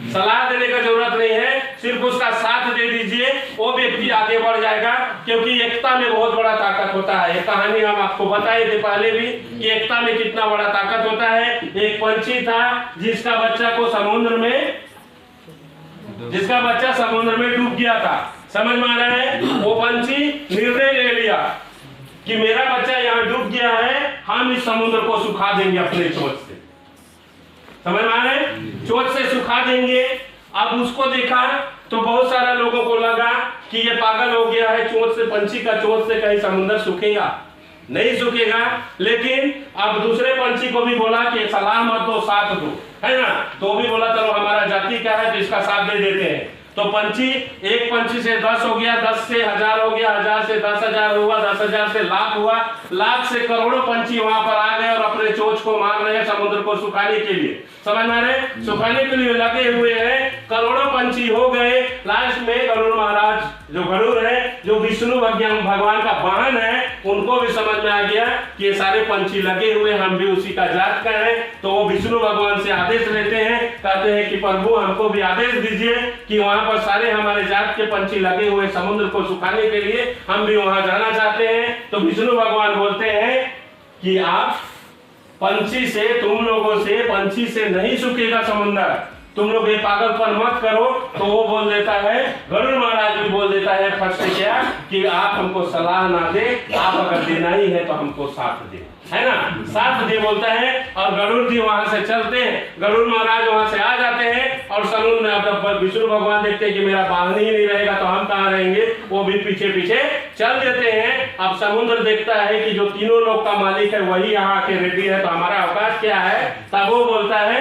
सलाह देने का जरूरत नहीं है, सिर्फ उसका साथ दे दीजिए, वो व्यक्ति आगे बढ़ जाएगा। क्योंकि एकता में बहुत बड़ा ताकत होता है। ये कहानी हम आपको बताए थे पहले भी कि एकता में कितना बड़ा ताकत होता है। एक पंछी था जिसका बच्चा समुद्र में डूब गया था। समझ में आ रहा है? वो पंछी निर्णय ले लिया कि मेरा बच्चा यहाँ डूब गया है, हम इस समुद्र को सुखा देंगे अपने चोंच से। समझ में आ रहा है? चोंच से सुखा देंगे। अब उसको देखा तो बहुत सारा लोगों को लगा कि ये पागल हो गया है, चोंच से, पंछी का चोंच से कहीं समुद्र सूखेगा? नहीं सूखेगा। लेकिन अब दूसरे पंछी को भी बोला कि सलाह मत दो, साथ दो, है ना? तो भी बोला चलो हमारा जाति क्या है तो इसका साथ दे देते हैं। तो पंछी, एक पंछी से 10 हो गया, 10 से 1000 हो गया, 1000 से 10,000 हुआ, 10,000 से लाख हुआ, लाख से करोड़ों पंछी वहां पर आ गए और अपने चोंच को मार रहे हैं समुद्र को सुखाने के लिए। समझ में आ रहे? सुखाने के लिए लगे हुए हैं, करोड़ों पंछी हो गए। लास्ट में गरुड़ महाराज, जो गरुड़ है, जो विष्णु भगवान का वाहन है, उनको भी समझ में आ गया कि ये सारे पंछी लगे हुए, हम भी उसी का जात का है। तो वो विष्णु भगवान से आदेश लेते हैं, कहते हैं कि प्रभु हमको भी आदेश दीजिए कि वहां पर सारे हमारे जात के पंछी लगे हुए समुद्र को सुखाने के लिए, हम भी वहां जाना चाहते हैं। तो विष्णु भगवान बोलते हैं कि आप पंछी से, तुम लोगों से पंछी से नहीं सूखेगा समुद्र, तुम लोग ये पागलपन मत करो। तो वो बोल देता है, गरुड़ महाराज भी बोल देता है फट से क्या कि आप हमको सलाह ना दे, आप अगर देना ही है तो हमको साथ दे, है ना? साथ दे बोलता है। और गरुड़ जी वहां से चलते हैं, गरुड़ महाराज वहां से आ जाते हैं और समुद्र में अब विष्णु भगवान देखते हैं कि मेरा वाहन ही नहीं रहेगा तो हम कहाँ रहेंगे, वो भी पीछे पीछे चल देते हैं। अब समुद्र देखता है कि जो तीनों लोग का मालिक है वही यहाँ आके रेडी है, तो हमारा औकात क्या है? तब वो बोलता है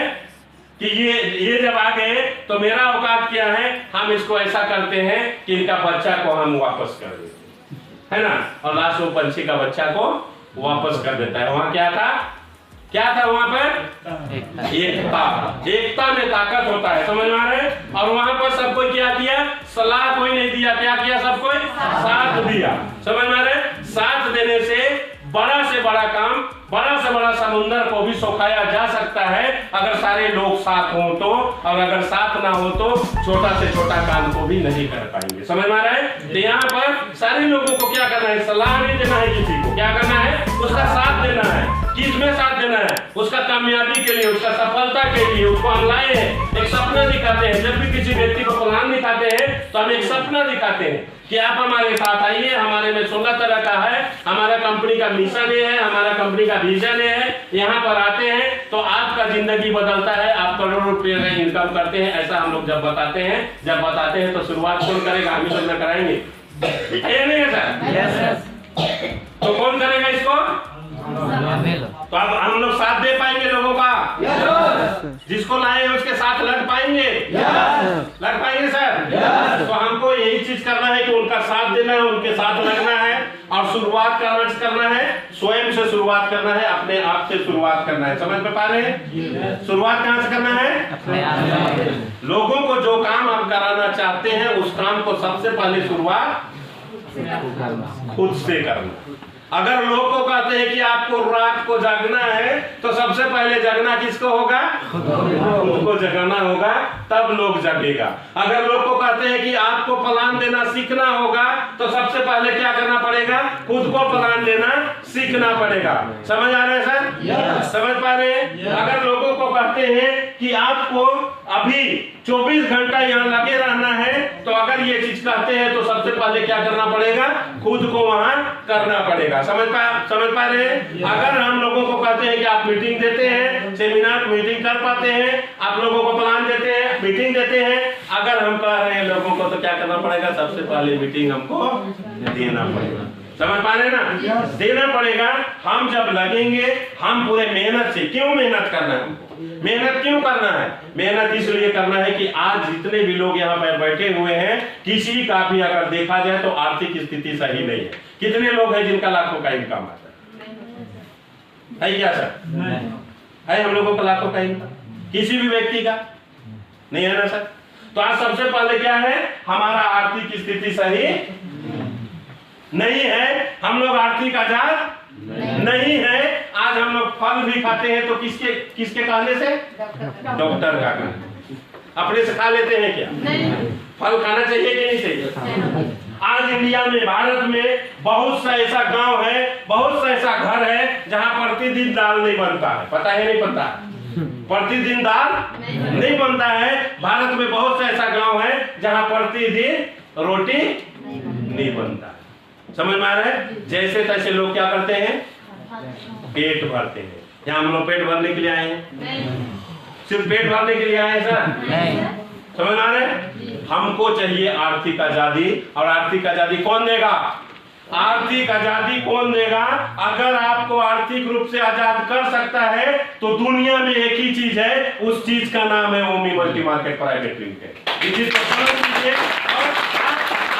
कि ये जब आ गए तो मेरा औकात क्या है, हम इसको ऐसा करते हैं कि इनका बच्चा को हम वापस कर देते हैं, है ना? और लास्ट वो पंछी का बच्चा को वापस कर देता है। वहां क्या था वहां पर? एकता में ताकत होता है। समझ में आ रहा है? और वहां पर सबको क्या किया? सलाह कोई नहीं दिया, क्या किया? सबको साथ दिया। समझ में आ रहा है? साथ देने से बड़ा से बड़ा काम, बड़ा से बड़ा समुद्र को भी सुखाया जा सकता है अगर सारे लोग साथ हो तो। और अगर साथ ना हो तो छोटा से छोटा काम को भी नहीं कर पाएंगे। समझ में आ रहा है? तो यहाँ पर सारे लोगों को क्या करना है? सलाह नहीं देना है किसी को, क्या करना है? उसका साथ देना है। किसमें साथ देना है? उसका कामयाबी के लिए, उसका सफलता के लिए। उसको हम लाए हैं, एक सपना दिखाते हैं। जब भी किसी व्यक्ति को प्लान दिखाते हैं तो हम एक सपना दिखाते हैं कि आप हमारे साथ आइए, हमारे में 16 तरह का है, हमारा कंपनी का मिशन ये है, हमारा कंपनी का विजन ये है। यहाँ पर आते हैं तो आपका जिंदगी बदलता है, आप करोड़ों रुपए का इनकम करते हैं। ऐसा हम लोग जब बताते हैं तो शुरुआत कौन करेगा? हम सब कराएंगे, नहीं है सर? तो कौन करेगा इसको? तो अब हम लोग साथ दे पाएंगे लोगों का? जिसको लाए उसके साथ लड़ पाएंगे? लड़ पाएंगे सर? तो हमको यही चीज करना है कि उनका साथ देना है, उनके साथ लगना है और शुरुआत करना है। स्वयं से शुरुआत करना है, अपने आप से शुरुआत करना है। समझ में पा रहे हैं? शुरुआत कहाँ से करना है? लोगों को जो काम आप कराना चाहते हैं उस काम को सबसे पहले शुरुआत खुद से करना। अगर लोग को कहते हैं कि आपको रात को जागना है तो सबसे पहले जगना किसको होगा? खुद को जगाना होगा, तब लोग जगेगा। अगर लोग को कहते हैं कि आपको प्लान देना सीखना होगा तो सबसे पहले क्या करना पड़ेगा? खुद को प्लान देना सीखना पड़ेगा। समझ आ रहे हैं सर? समझ पा रहे हैं? अगर लोगों को कहते हैं कि आपको अभी 24 घंटा यहाँ लगे रहना है तो अगर ये चीज कहते हैं तो सबसे पहले क्या करना पड़ेगा? खुद को वहां करना पड़ेगा। समझ पा रहे हैं? अगर हम लोगों को कहते हैं कि आप मीटिंग देते हैं, सेमिनार मीटिंग कर पाते हैं, आप लोगों को प्लान देते हैं, मीटिंग देते हैं, अगर हम कह रहे हैं लोगों को तो क्या करना पड़ेगा? सबसे पहले मीटिंग हमको देना पड़ेगा। समझ पा रहे हैं ना? देना पड़ेगा। हम जब लगेंगे, हम पूरे मेहनत से, क्यों मेहनत करना है? मेहनत क्यों करना है? मेहनत इसलिए करना है कि आज जितने भी लोग यहाँ पर बैठे हुए हैं, किसी का भी अगर देखा जाए तो आर्थिक स्थिति सही नहीं है। कितने लोग हैं जिनका लाखों का इनकम आता है क्या सर? है हम लोगों का लाखों का इनकम? किसी भी व्यक्ति का नहीं है ना सर? तो आज सबसे पहले क्या है? हमारा आर्थिक स्थिति सही नहीं है, हम लोग आर्थिक आजाद नहीं है। आज हम लोग फल भी खाते हैं तो किसके कहने से? डॉक्टर का कहने। अपने से खा लेते हैं क्या? फल खाना चाहिए कि नहीं चाहिए? आज इंडिया में, भारत में बहुत सा ऐसा गांव है, बहुत सा ऐसा घर है जहां प्रतिदिन दाल नहीं बनता है। पता है नहीं पता? प्रतिदिन दाल नहीं बनता है। भारत में बहुत सा ऐसा गांव है जहां प्रतिदिन रोटी नहीं बनता है। समझ में आ रहा है? जैसे तैसे लोग क्या करते हैं? पेट भरते हैं। यहाँ हम लोग पेट भरने के लिए आए हैं? सिर्फ पेट भरने के लिए आए हैं सर? समझ में आ रहा है? हमको चाहिए आर्थिक आजादी। और आर्थिक आजादी कौन देगा? आर्थिक आजादी कौन देगा? अगर आपको आर्थिक रूप से आजाद कर सकता है तो दुनिया में एक ही चीज है, उस चीज का नाम है ओमी मल्टी मार्केट प्राइवेट लिमिटेड। इस चीज को समझ लीजिए। और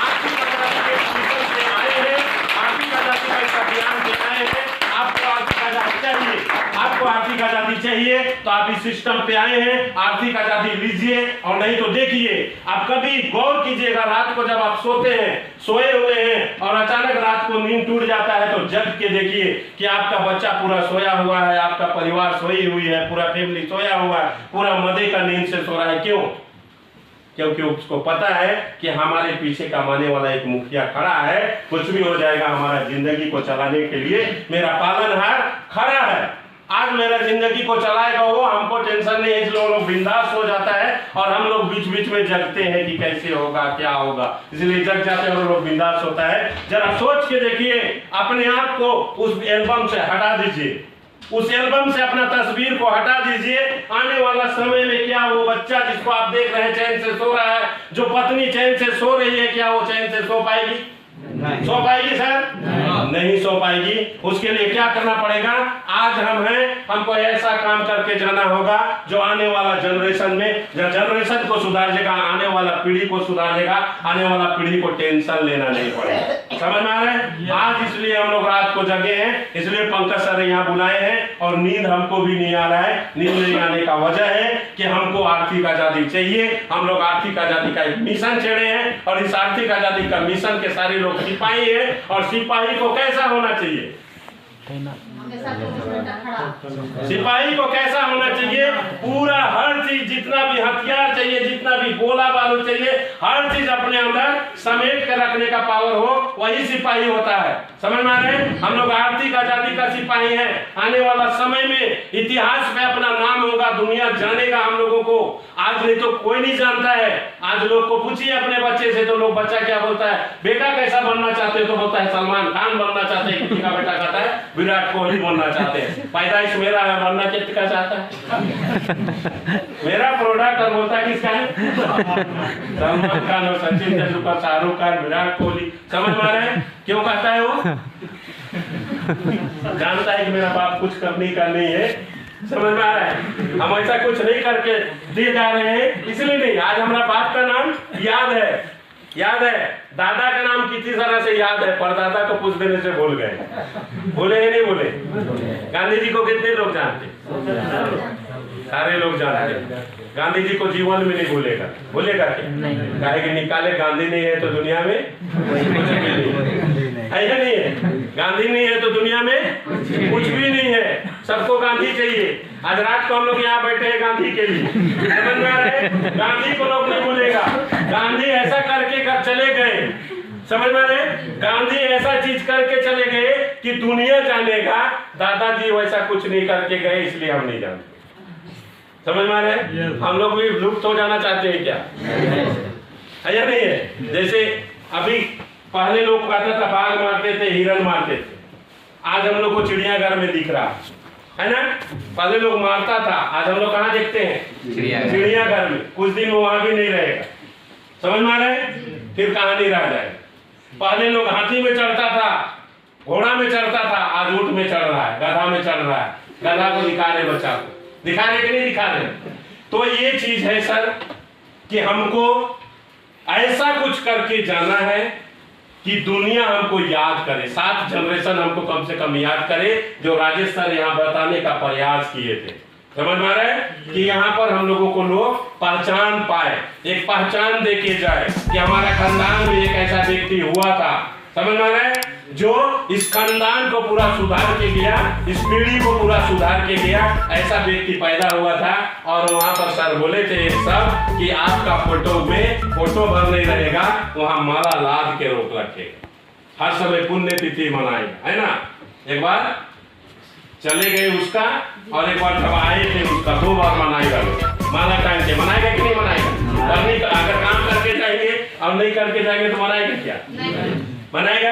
आर्थिक आजादी के मिशन से आए हैं, आर्थिक आजादी का इस अभियान से आए हैं। आपको आर्थिक आजादी चाहिए, आपको आर्थिक आजादी चाहिए तो आप इस सिस्टम पे आए हैं, आर्थिक आजादी लीजिए। और नहीं तो देखिए, आप कभी गौर कीजिएगा, रात को जब आप सोते हैं, सोए हुए हैं और अचानक रात को नींद टूट जाता है तो जग के देखिए कि आपका बच्चा पूरा सोया हुआ है, आपका परिवार सोई हुई है, पूरा फैमिली सोया हुआ है, पूरा मजे का नींद से सो रहा है। क्यों? क्योंकि उसको पता है कि हमारे पीछे कमाने वाला एक मुखिया खड़ा है, कुछ भी हो जाएगा हमारा जिंदगी को चलाने के लिए मेरा पालनहार खड़ा है। आज मेरा जिंदगी को चलाएगा वो, हमको टेंशन नहीं है, इसलिए लोग बिंदास हो जाता है। और हम लोग बीच बीच में जगते हैं कि कैसे होगा, क्या होगा, इसलिए जग जाते हैं और लोग बिंदास होता है। जरा सोच के देखिए, अपने आप को उस एल्बम से हटा दीजिए, उस एल्बम से अपना तस्वीर को हटा दीजिए। आने वाला समय में क्या वो बच्चा जिसको आप देख रहे हैं चैन से सो रहा है, जो पत्नी चैन से सो रही है, क्या वो चैन से सो पाएगी? सो पाएगी सर? नहीं सो पाएगी। उसके लिए क्या करना पड़ेगा? आज हम हैं, हमको ऐसा काम करके जाना होगा जो आने वाला जनरेशन में जनरेशन को सुधार देगा, आने वाला पीढ़ी को सुधार देगा, आने वाला पीढ़ी को टेंशन लेना नहीं पड़ेगा। समझ में आ रहा है? आज इसलिए हम लोग रात को जगे हैं, इसलिए पंकज सर यहाँ बुलाए हैं। और नींद हमको भी नहीं आ रहा है। नींद नहीं आने का वजह है कि हमको आर्थिक आजादी चाहिए। हम लोग आर्थिक आजादी का एक मिशन छेड़े हैं और इस आर्थिक आजादी का मिशन के सारे लोग सिपाही है। और सिपाही को कैसा होना चाहिए? सिपाही को कैसा होना चाहिए? पूरा हर चीज, जितना भी हथियार चाहिए, जितना भी गोला बारूद चाहिए, हर चीज अपने अंदर समेट कर रखने का पावर हो, वही सिपाही होता है। समझ में आ रहे हैं? हम लोग आर्थिक आजादी का सिपाही हैं। आने वाला समय में इतिहास में अपना नाम होगा, दुनिया जानेगा हम लोगों को। आज नहीं तो कोई नहीं जानता है। आज लोग को पूछिए अपने बच्चे से तो लोग, बच्चा क्या बोलता है? बेटा कैसा बनना चाहते हो? तो बोलता है सलमान खान बनना चाहते हैं। किसी का बेटा कहता है विराट कोहली बनना चाहते हैं। पैदाइश मेरा है, बनना किसका चाहता है? मेरा प्रोडक्ट। और बोलता किसका है? सलमान खान और सचिन तेंदुलकर, शाहरुख खान, विराट कोहली। समझ में आ रहे हैं क्यों कहता है वो? जानता है कि मेरा बाप कुछ नहीं है। समझ में आ रहा है? हम ऐसा कुछ नहीं करके दे जा रहे हैं, इसलिए नहीं। आज हमारा बाप का नाम याद है, याद है। दादा का नाम कितनी तरह से याद है, परदादा को पूछ देने से भूल गए। बोले नहीं बोले? गांधी जी को कितने लोग जानते? सारे लोग जानते हैं। गांधी जी को जीवन में नहीं भूलेगा। भूलेगा क्या? कहे कि निकाले गांधी नहीं है तो दुनिया में कुछ भी नहीं है। ऐसा नहीं है? गांधी नहीं है तो दुनिया में कुछ भी नहीं है। सबको गांधी चाहिए। आज रात को हम लोग यहाँ बैठे हैं गांधी के लिए। समझ में आ रहा है? गांधी को लोग नहीं भूलेगा। गांधी ऐसा करके चले गए। समझ में रहे? गांधी ऐसा चीज करके चले गए कि दुनिया जानेगा दादाजी वैसा कुछ नहीं करके गए, इसलिए हम नहीं जानते। समझ में आ रहे हैं? हम लोग भी लुप्त हो जाना चाहते हैं क्या? है या नहीं है? जैसे अभी पहले लोग कहता था बाघ मारते थे, हिरन मारते थे। आज हम लोग को चिड़ियाघर में दिख रहा है ना? पहले लोग मारता था, आज हम लोग कहाँ देखते हैं? चिड़ियाघर में। कुछ दिन वो वहां भी नहीं रहेगा। समझ में आ रहा है? फिर कहानी रह जाएगा। पहले लोग हाथी में चढ़ता था, घोड़ा में चढ़ता था, आज ऊंट में चढ़ रहा है, गधा में चढ़ रहा है। गधा को दिखा रहे, बच्चा को दिखा रहे कि नहीं दिखा रहे? तो ये चीज है सर कि हमको ऐसा कुछ करके जाना है कि दुनिया हमको याद करे, 7 जनरेशन हमको कम से कम याद करे, जो राजेश सर यहाँ बताने का प्रयास किए थे। समझ में आ रहा है कि यहाँ पर हम लोगों को लोग पहचान पाए, एक पहचान देके जाए कि हमारा खानदान में एक ऐसा व्यक्ति हुआ था। समझ में आ रहा है? जो इस खानदान को पूरा सुधार के गया, इस पीढ़ी को पूरा सुधार के गया, ऐसा व्यक्ति पैदा हुआ था। और वहां पर सर बोले थे सब कि आपका फोटो में फोटो भर नहीं रहेगा, वहां माला लाद के रोक रखेगा, हर समय पुण्य तिथि मनाएगा, है ना। एक बार चले गए उसका, और एक बार जब आए थे उसका 2 बार मनाएगा, माला टाइम के मनाएगा कि नहीं मनाएगा। अगर काम करके जाएंगे और नहीं करके जाएंगे तो मनाएगा क्या, मनाएगा।